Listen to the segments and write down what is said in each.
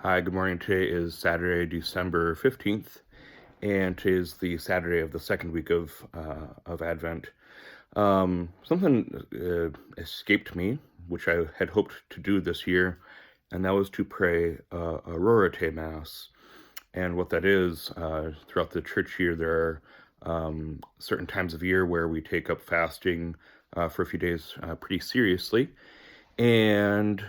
Hi, good morning. Today is Saturday, December 15th, and today is the Saturday of the second week of Advent. Something escaped me, which I had hoped to do this year, and that was to pray a Rorate Mass. And what that is, throughout the church year, there are certain times of year where we take up fasting for a few days pretty seriously. And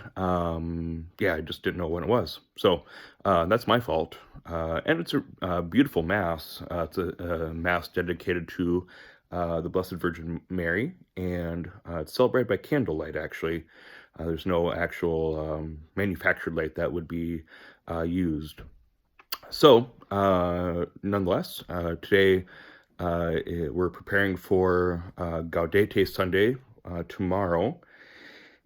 yeah, I just didn't know when it was. So that's my fault. And it's a beautiful mass. It's a mass dedicated to the Blessed Virgin Mary, and it's celebrated by candlelight, actually. There's no actual manufactured light that would be used. So, nonetheless, today we're preparing for Gaudete Sunday tomorrow.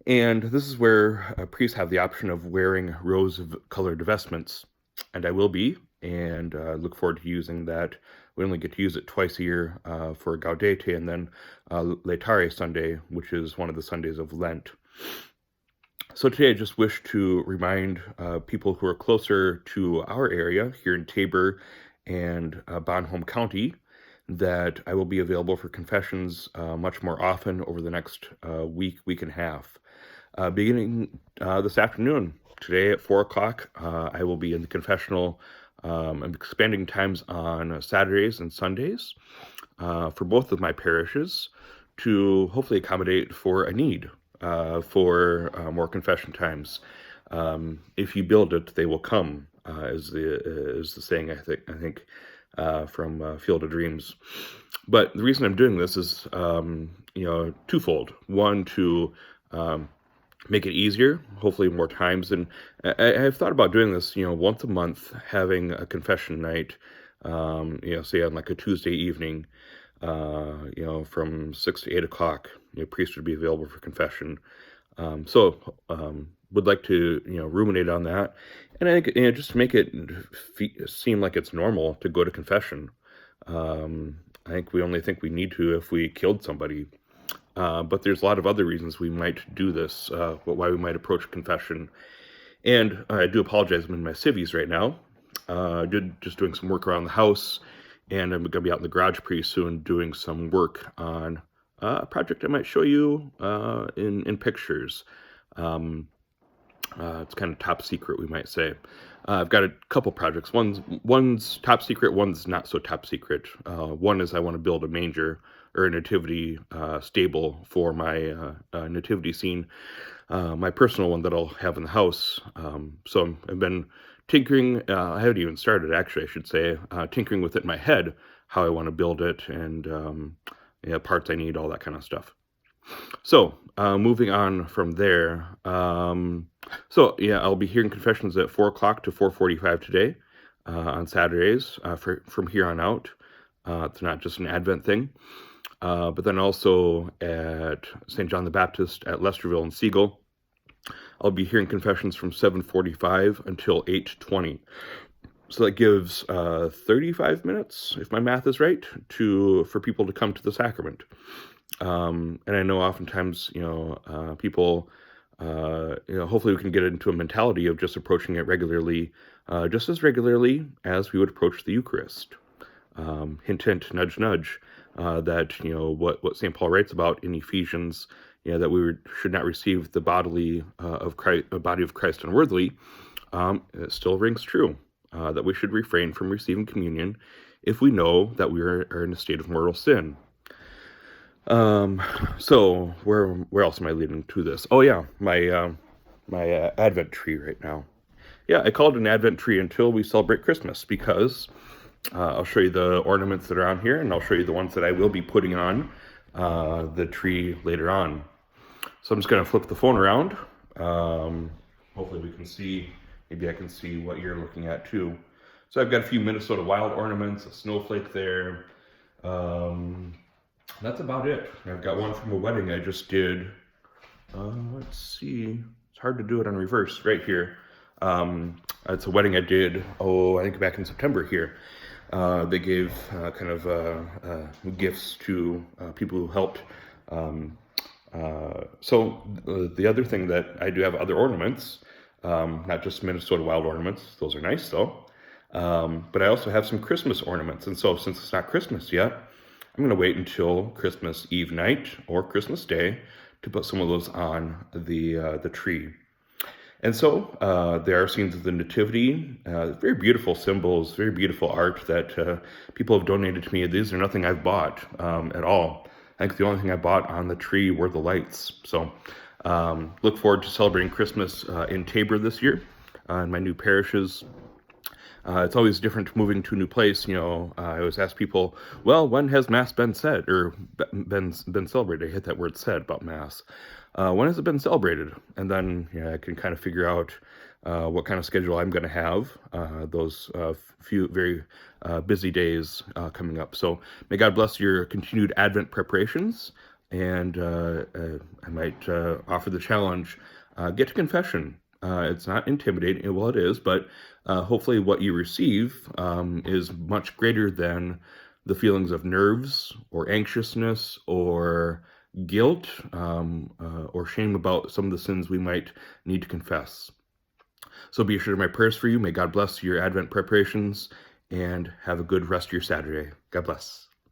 And this is where priests have the option of wearing rose-colored vestments, and I will be, and look forward to using that. We only get to use it twice a year for Gaudete, and then Laetare Sunday, which is one of the Sundays of Lent. So today I just wish to remind people who are closer to our area here in Tabor and Bon County that I will be available for confessions much more often over the next week and a half. Beginning this afternoon, today at 4 o'clock, I will be in the confessional. I'm expanding times on Saturdays and Sundays for both of my parishes to hopefully accommodate for a need for more confession times. If you build it, they will come, is the saying, I think from Field of Dreams. But the reason I'm doing this is, twofold. One, to make it easier, hopefully more times. And I've thought about doing this, once a month, having a confession night, say on like a Tuesday evening, from 6 to 8 o'clock, priest would be available for confession. Would like to, ruminate on that. And I think, just to make it seem like it's normal to go to confession. I think we only think we need to if we killed somebody. But there's a lot of other reasons we might do this, why we might approach confession. And I do apologize, I'm in my civvies right now. Just doing some work around the house, and I'm going to be out in the garage pretty soon doing some work on a project I might show you in pictures. It's kind of top secret, we might say. I've got a couple projects. One's top secret, one's not so top secret. One is I want to build a manger or a nativity stable for my nativity scene, my personal one that I'll have in the house. So I've been tinkering. I haven't even started, actually, I should say, tinkering with it in my head, how I want to build it, and parts I need, all that kind of stuff. So, moving on from there. I'll be hearing confessions at 4 o'clock to 4:45 today on Saturdays from here on out. It's not just an Advent thing. But then also at St. John the Baptist at Lesterville and Siegel, I'll be hearing confessions from 7:45 until 8:20. So that gives 35 minutes, if my math is right, for people to come to the sacrament. And I know oftentimes, people, hopefully we can get into a mentality of just approaching it regularly, just as regularly as we would approach the Eucharist. Hint, hint, nudge, nudge, that, what St. Paul writes about in Ephesians, that we should not receive the body of Christ unworthily, it still rings true, that we should refrain from receiving communion if we know that we are in a state of mortal sin. So where else am I leading to this? Oh yeah, my Advent tree right now. Yeah, I call it an Advent tree until we celebrate Christmas, because I'll show you the ornaments that are on here, and I'll show you the ones that I will be putting on the tree later on. So I'm just going to flip the phone around. Hopefully we can see, maybe I can see what you're looking at too. So I've got a few Minnesota wild ornaments, a snowflake there. That's about it. I've got one from a wedding I just did. Let's see. It's hard to do it on reverse right here. It's a wedding I did, I think back in September here. They gave gifts to people who helped. So the other thing that I do have other ornaments. not just Minnesota wild ornaments. Those are nice though. But I also have some Christmas ornaments. And so since it's not Christmas yet, I'm going to wait until Christmas Eve night or Christmas Day to put some of those on the tree. And so there are scenes of the Nativity, very beautiful symbols, very beautiful art that people have donated to me. These are nothing I've bought at all. I think the only thing I bought on the tree were the lights. So look forward to celebrating Christmas in Tabor this year in my new parishes. It's always different moving to a new place. I always ask people, well, when has Mass been said or been celebrated? I hate that word said about Mass. When has it been celebrated? And then I can kind of figure out what kind of schedule I'm going to have those few very busy days coming up. So may God bless your continued Advent preparations. And I might offer the challenge, get to confession. It's not intimidating. Well, it is, but hopefully what you receive is much greater than the feelings of nerves or anxiousness or guilt or shame about some of the sins we might need to confess. So be assured of my prayers for you. May God bless your Advent preparations and have a good rest of your Saturday. God bless.